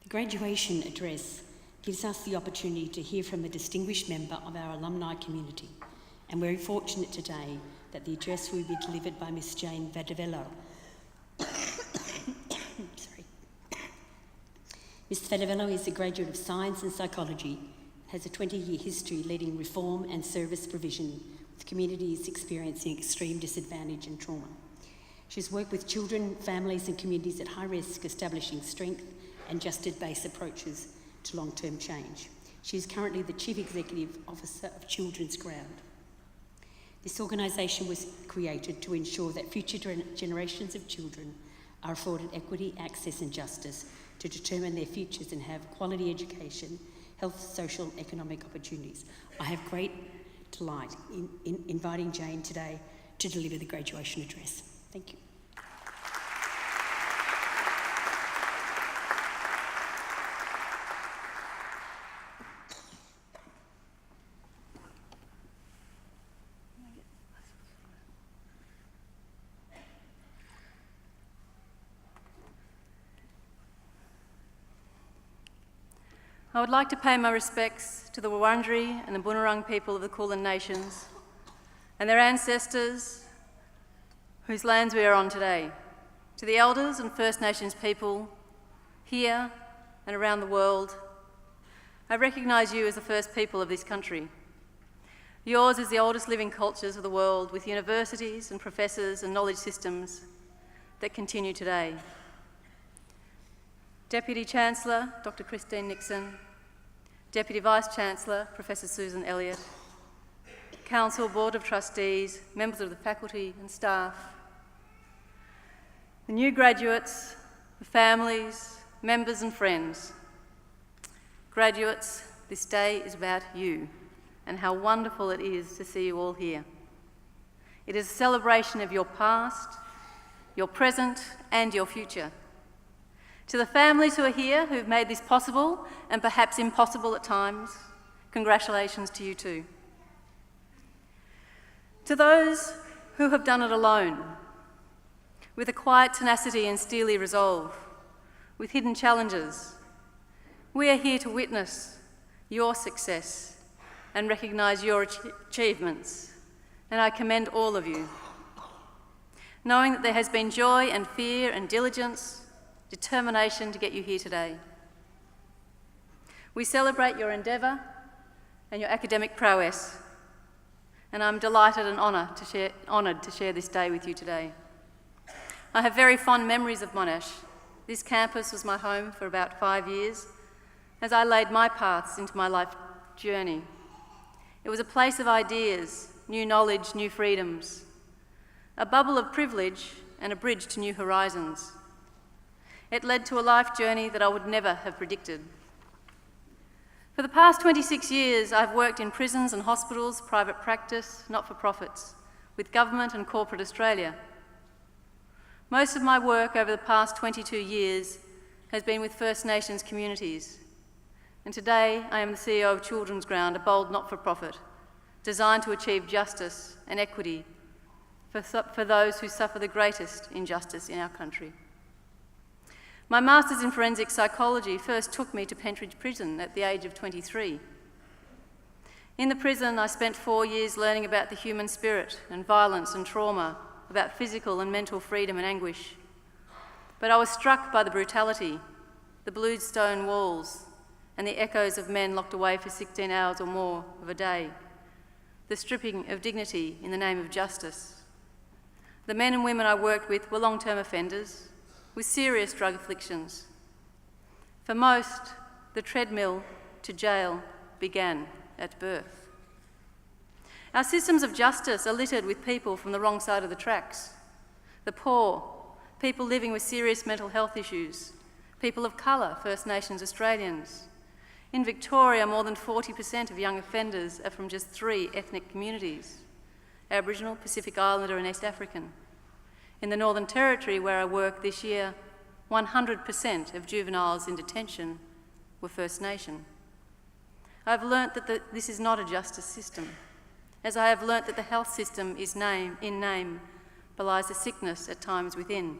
The graduation address gives us the opportunity to hear from a distinguished member of our alumni community, and we're fortunate today that the address will be delivered by Ms. Jane Vadiveloo. Ms. Vadiveloo is a graduate of Science and Psychology, has a 20-year history leading reform and service provision with communities experiencing extreme disadvantage and trauma. She's worked with children, families and communities at high risk, establishing strength and justice-based approaches to long-term change. She is currently the Chief Executive Officer of Children's Ground. This organisation was created to ensure that future generations of children are afforded equity, access and justice to determine their futures and have quality education, health, social, economic opportunities. I have great delight in inviting Jane today to deliver the graduation address. Thank you. I would like to pay my respects to the Wurundjeri and the Bunurong people of the Kulin Nations and their ancestors whose lands we are on today, to the elders and First Nations people here and around the world. I recognise you as the first people of this country. Yours is the oldest living cultures of the world, with universities and professors and knowledge systems that continue today. Deputy Chancellor, Dr. Christine Nixon, Deputy Vice-Chancellor, Professor Susan Elliott, Council, Board of Trustees, members of the faculty and staff, the new graduates, the families, members and friends. Graduates, this day is about you and how wonderful it is to see you all here. It is a celebration of your past, your present and your future. To the families who are here, who've made this possible and perhaps impossible at times, congratulations to you too. To those who have done it alone, with a quiet tenacity and steely resolve, with hidden challenges, we are here to witness your success and recognise your achievements, and I commend all of you. Knowing that there has been joy and fear and diligence, determination to get you here today. We celebrate your endeavour and your academic prowess, and I'm delighted and honoured to share this day with you today. I have very fond memories of Monash. This campus was my home for about 5 years as I laid my paths into my life journey. It was a place of ideas, new knowledge, new freedoms, a bubble of privilege and a bridge to new horizons. It led to a life journey that I would never have predicted. For the past 26 years, I've worked in prisons and hospitals, private practice, not-for-profits, with government and corporate Australia. Most of my work over the past 22 years has been with First Nations communities. And today, I am the CEO of Children's Ground, a bold not-for-profit, designed to achieve justice and equity for those who suffer the greatest injustice in our country. My Masters in Forensic Psychology first took me to Pentridge Prison at the age of 23. In the prison, I spent 4 years learning about the human spirit and violence and trauma, about physical and mental freedom and anguish. But I was struck by the brutality, the blued stone walls, and the echoes of men locked away for 16 hours or more of a day, the stripping of dignity in the name of justice. The men and women I worked with were long-term offenders, with serious drug afflictions. For most, the treadmill to jail began at birth. Our systems of justice are littered with people from the wrong side of the tracks. The poor, people living with serious mental health issues, people of colour, First Nations Australians. In Victoria, more than 40% of young offenders are from just 3 ethnic communities: Aboriginal, Pacific Islander and East African. In the Northern Territory, where I work this year, 100% of juveniles in detention were First Nation. I've learnt that this is not a justice system, as I have learnt that the health system in name belies the sickness at times within.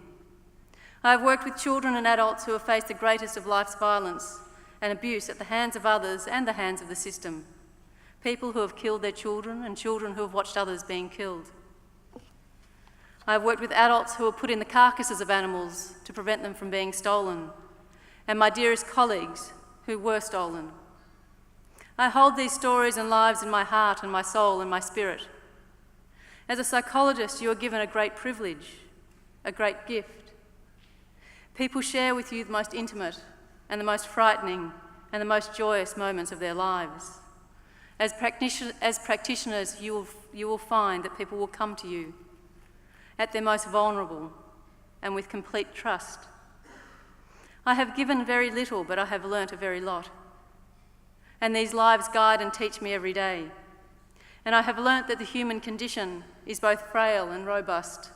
I have worked with children and adults who have faced the greatest of life's violence and abuse at the hands of others and the hands of the system. People who have killed their children and children who have watched others being killed. I have worked with adults who were put in the carcasses of animals to prevent them from being stolen, and my dearest colleagues who were stolen. I hold these stories and lives in my heart and my soul and my spirit. As a psychologist, you are given a great privilege, a great gift. People share with you the most intimate and the most frightening and the most joyous moments of their lives. As practitioners, you will find that people will come to you at their most vulnerable and with complete trust. I have given very little, but I have learnt a very lot. And these lives guide and teach me every day. And I have learnt that the human condition is both frail and robust.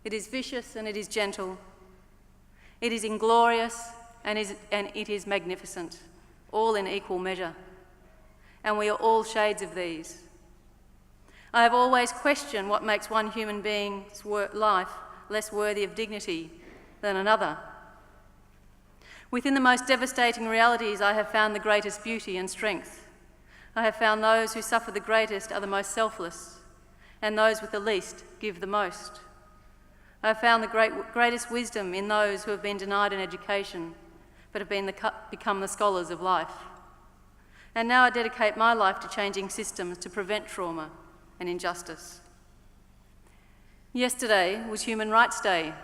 It is vicious and it is gentle. It is inglorious and it is magnificent, all in equal measure. And we are all shades of these. I have always questioned what makes one human being's life less worthy of dignity than another. Within the most devastating realities, I have found the greatest beauty and strength. I have found those who suffer the greatest are the most selfless, and those with the least give the most. I have found the greatest wisdom in those who have been denied an education, but have become the scholars of life. And now I dedicate my life to changing systems to prevent trauma and injustice. Yesterday was Human Rights Day,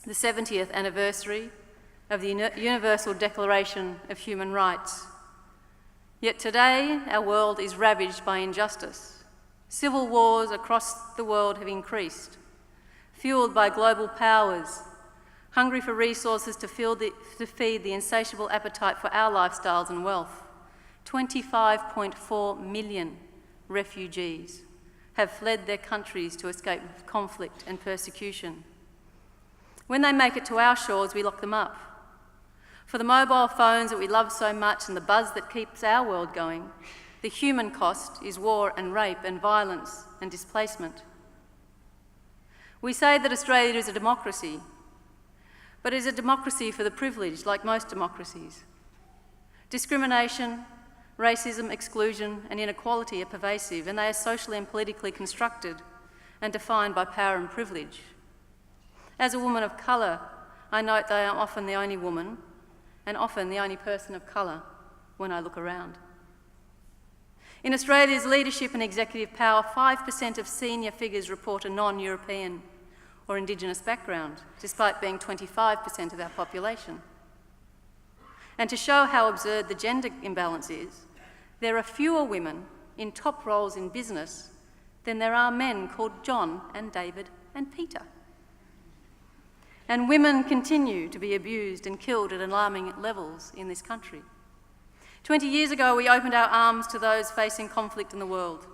the 70th anniversary of the Universal Declaration of Human Rights. Yet today, our world is ravaged by injustice. Civil wars across the world have increased, fueled by global powers, hungry for resources to feed the insatiable appetite for our lifestyles and wealth. 25.4 million refugees have fled their countries to escape conflict and persecution. When they make it to our shores, we lock them up. For the mobile phones that we love so much and the buzz that keeps our world going, the human cost is war and rape and violence and displacement. We say that Australia is a democracy, but it is a democracy for the privileged, like most democracies. Discrimination, racism, exclusion and inequality are pervasive, and they are socially and politically constructed and defined by power and privilege. As a woman of colour, I note that I am often the only woman and often the only person of colour when I look around. In Australia's leadership and executive power, 5% of senior figures report a non-European or Indigenous background, despite being 25% of our population. And to show how absurd the gender imbalance is, there are fewer women in top roles in business than there are men called John and David and Peter. And women continue to be abused and killed at alarming levels in this country. 20 years ago, we opened our arms to those facing conflict in the world.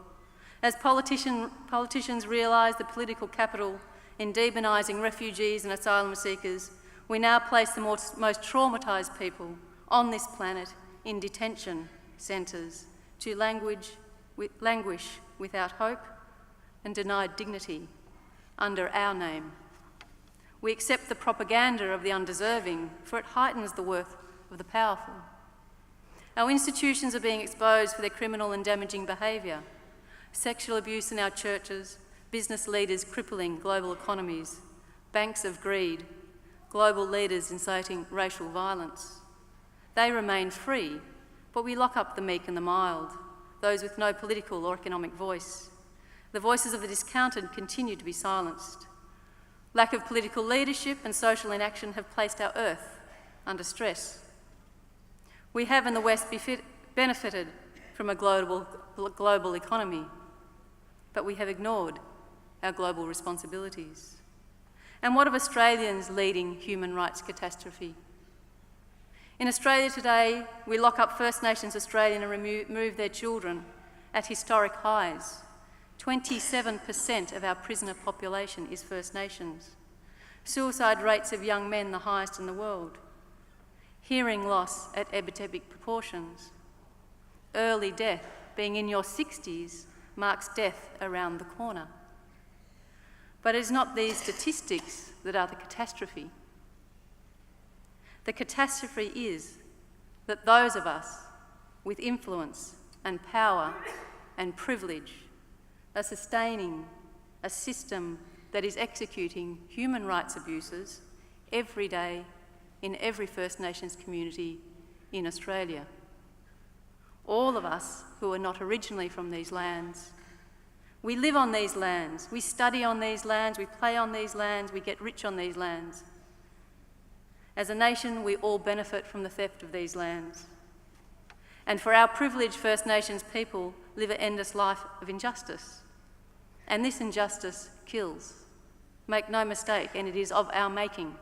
As politicians realised the political capital in demonising refugees and asylum seekers, we now place the most traumatised people on this planet in detention centres to languish without hope and denied dignity under our name. We accept the propaganda of the undeserving, for it heightens the worth of the powerful. Our institutions are being exposed for their criminal and damaging behaviour. Sexual abuse in our churches, business leaders crippling global economies, banks of greed, global leaders inciting racial violence. They remain free, but we lock up the meek and the mild, those with no political or economic voice. The voices of the discounted continue to be silenced. Lack of political leadership and social inaction have placed our earth under stress. We have in the West benefited from a global economy, but we have ignored our global responsibilities. And what of Australians leading human rights catastrophe? In Australia today, we lock up First Nations Australian and remove their children at historic highs. 27% of our prisoner population is First Nations. Suicide rates of young men the highest in the world. Hearing loss at epidemic proportions. Early death, being in your 60s, marks death around the corner. But it is not these statistics that are the catastrophe. The catastrophe is that those of us with influence and power and privilege are sustaining a system that is executing human rights abuses every day in every First Nations community in Australia. All of us who are not originally from these lands, we live on these lands, we study on these lands, we play on these lands, we get rich on these lands. As a nation, we all benefit from the theft of these lands. And for our privileged First Nations people live an endless life of injustice. And this injustice kills. Make no mistake, and it is of our making,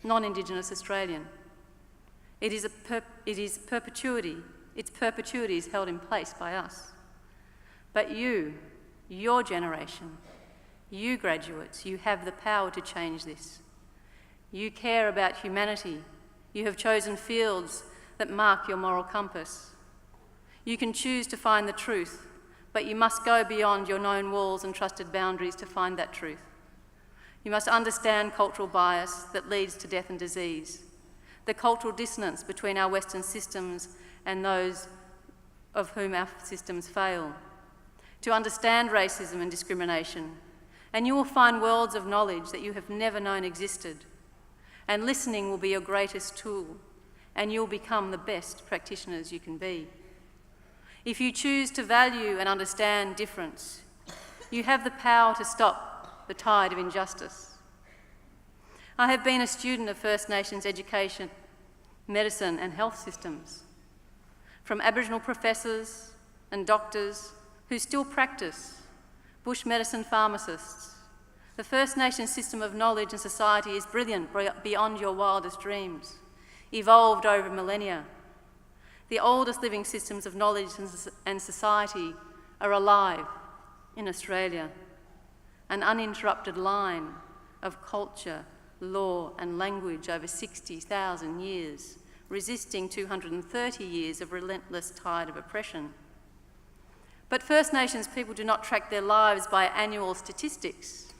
non-Indigenous Australian. It is perpetuity. Its perpetuity is held in place by us. But you, your generation, you graduates, you have the power to change this. You care about humanity. You have chosen fields that mark your moral compass. You can choose to find the truth, but you must go beyond your known walls and trusted boundaries to find that truth. You must understand cultural bias that leads to death and disease, the cultural dissonance between our Western systems and those of whom our systems fail, to understand racism and discrimination, and you will find worlds of knowledge that you have never known existed. And listening will be your greatest tool, and you'll become the best practitioners you can be. If you choose to value and understand difference, you have the power to stop the tide of injustice. I have been a student of First Nations education, medicine and health systems, from Aboriginal professors and doctors who still practice, bush medicine pharmacists. The First Nations system of knowledge and society is brilliant beyond your wildest dreams, evolved over millennia. The oldest living systems of knowledge and society are alive in Australia, an uninterrupted line of culture, law and language over 60,000 years, resisting 230 years of relentless tide of oppression. But First Nations people do not track their lives by annual statistics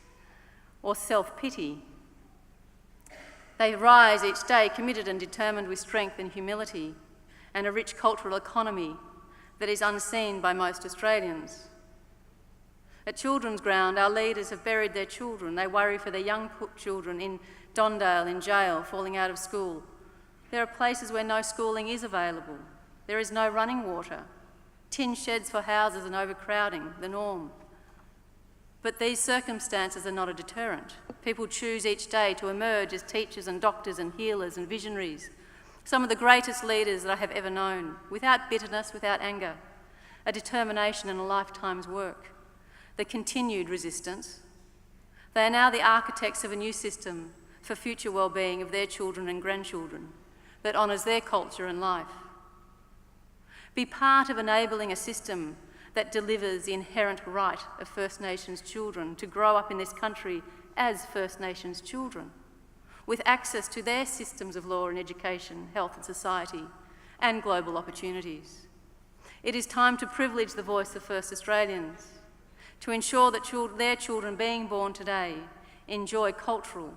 or self-pity. They rise each day committed and determined with strength and humility and a rich cultural economy that is unseen by most Australians. At Children's Ground, our leaders have buried their children. They worry for their young children in Dondale in jail, falling out of school. There are places where no schooling is available. There is no running water. Tin sheds for houses and overcrowding, the norm. But these circumstances are not a deterrent. People choose each day to emerge as teachers and doctors and healers and visionaries, some of the greatest leaders that I have ever known, without bitterness, without anger, a determination and a lifetime's work, the continued resistance. They are now the architects of a new system for future well-being of their children and grandchildren that honours their culture and life. Be part of enabling a system that delivers the inherent right of First Nations children to grow up in this country as First Nations children, with access to their systems of law and education, health and society, and global opportunities. It is time to privilege the voice of First Australians, to ensure that their children being born today enjoy cultural,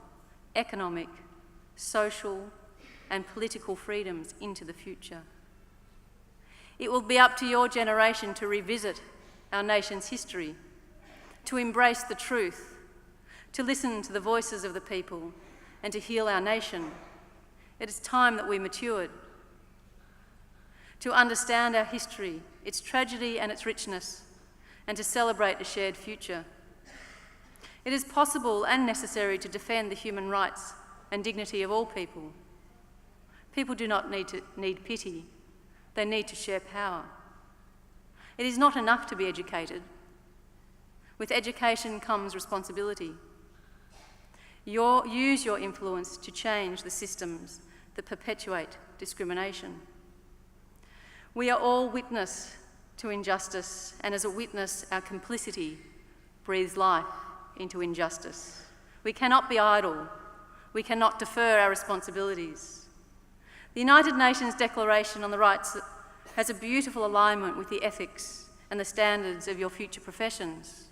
economic, social, and political freedoms into the future. It will be up to your generation to revisit our nation's history, to embrace the truth, to listen to the voices of the people, and to heal our nation. It is time that we matured, to understand our history, its tragedy and its richness, and to celebrate a shared future. It is possible and necessary to defend the human rights and dignity of all people. People do not need pity. They need to share power. It is not enough to be educated. With education comes responsibility. Use your influence to change the systems that perpetuate discrimination. We are all witness to injustice, and as a witness, our complicity breathes life into injustice. We cannot be idle. We cannot defer our responsibilities. The United Nations Declaration on the Rights has a beautiful alignment with the ethics and the standards of your future professions.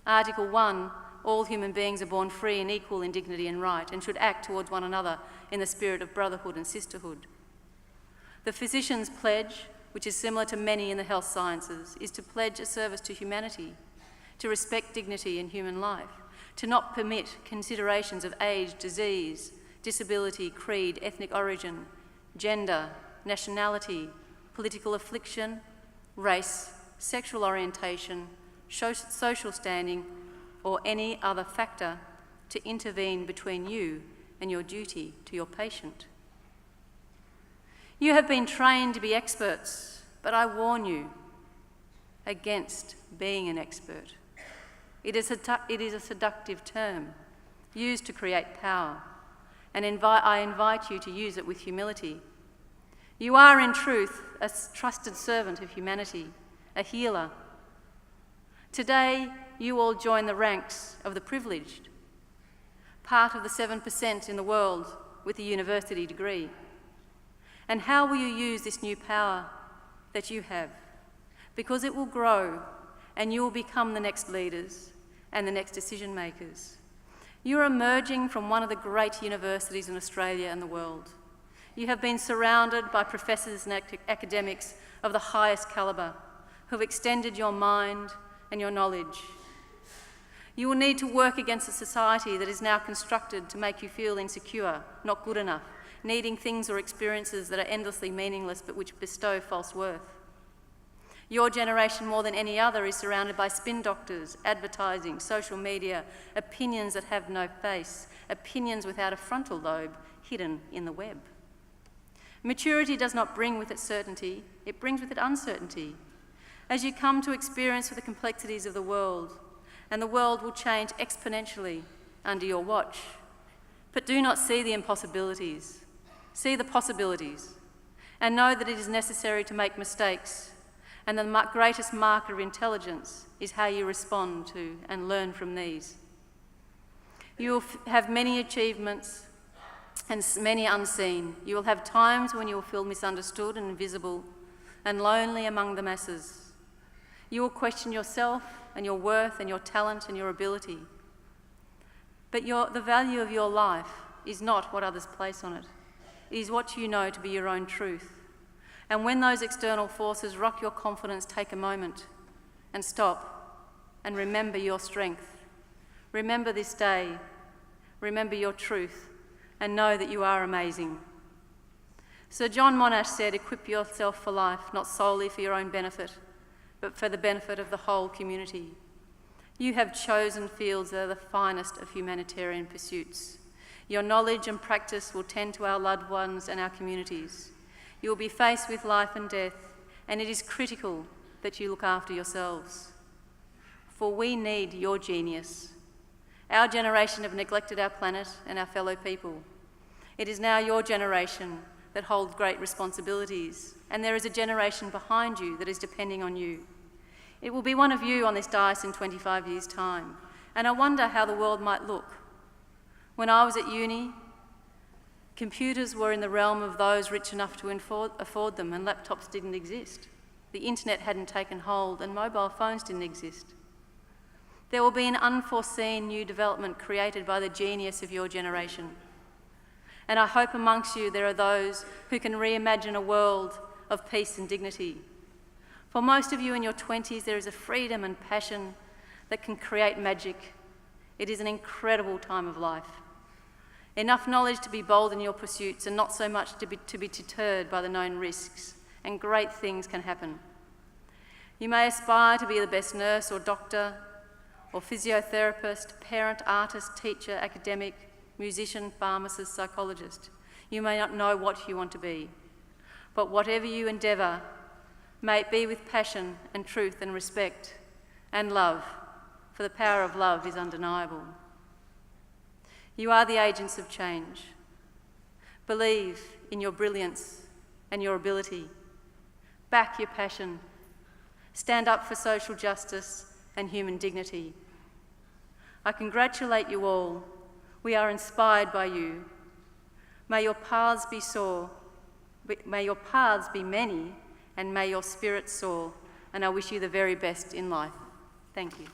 Article 1 all human beings are born free and equal in dignity and right and should act towards one another in the spirit of brotherhood and sisterhood. The physician's pledge, which is similar to many in the health sciences, is to pledge a service to humanity, to respect dignity and human life, to not permit considerations of age, disease, disability, creed, ethnic origin, gender, nationality, political affliction, race, sexual orientation, social standing, or any other factor to intervene between you and your duty to your patient. You have been trained to be experts, but I warn you against being an expert. It is a seductive term used to create power, and I invite you to use it with humility. You are, in truth, a trusted servant of humanity, a healer. Today, you all join the ranks of the privileged, part of the 7% in the world with a university degree. And how will you use this new power that you have? Because it will grow, and you will become the next leaders and the next decision makers. You are emerging from one of the great universities in Australia and the world. You have been surrounded by professors and academics of the highest calibre who have extended your mind and your knowledge. You will need to work against a society that is now constructed to make you feel insecure, not good enough, needing things or experiences that are endlessly meaningless but which bestow false worth. Your generation, more than any other, is surrounded by spin doctors, advertising, social media, opinions that have no face, opinions without a frontal lobe hidden in the web. Maturity does not bring with it certainty, it brings with it uncertainty. As you come to experience with the complexities of the world, and the world will change exponentially under your watch. But do not see the impossibilities. See the possibilities, and know that it is necessary to make mistakes, and the greatest marker of intelligence is how you respond to and learn from these. You will have many achievements and many unseen. You will have times when you will feel misunderstood and invisible and lonely among the masses. You will question yourself and your worth and your talent and your ability. But the value of your life is not what others place on it. It is what you know to be your own truth. And when those external forces rock your confidence, take a moment and stop and remember your strength. Remember this day. Remember your truth and know that you are amazing. Sir John Monash said, "Equip yourself for life, not solely for your own benefit, but for the benefit of the whole community." You have chosen fields that are the finest of humanitarian pursuits. Your knowledge and practice will tend to our loved ones and our communities. You will be faced with life and death, and it is critical that you look after yourselves. For we need your genius. Our generation have neglected our planet and our fellow people. It is now your generation that holds great responsibilities, and there is a generation behind you that is depending on you. It will be one of you on this dais in 25 years' time, and I wonder how the world might look. When I was at uni, computers were in the realm of those rich enough to afford them, and laptops didn't exist. The internet hadn't taken hold, and mobile phones didn't exist. There will be an unforeseen new development created by the genius of your generation. And I hope amongst you there are those who can reimagine a world of peace and dignity. For most of you in your 20s, there is a freedom and passion that can create magic. It is an incredible time of life. Enough knowledge to be bold in your pursuits and not so much to be deterred by the known risks, and great things can happen. You may aspire to be the best nurse or doctor or physiotherapist, parent, artist, teacher, academic, musician, pharmacist, psychologist. You may not know what you want to be, but whatever you endeavour, may it be with passion and truth and respect and love, for the power of love is undeniable. You are the agents of change. Believe in your brilliance and your ability. Back your passion. Stand up for social justice and human dignity. I congratulate you all. We are inspired by you. May your paths be many, and may your spirit soar. And I wish you the very best in life. Thank you.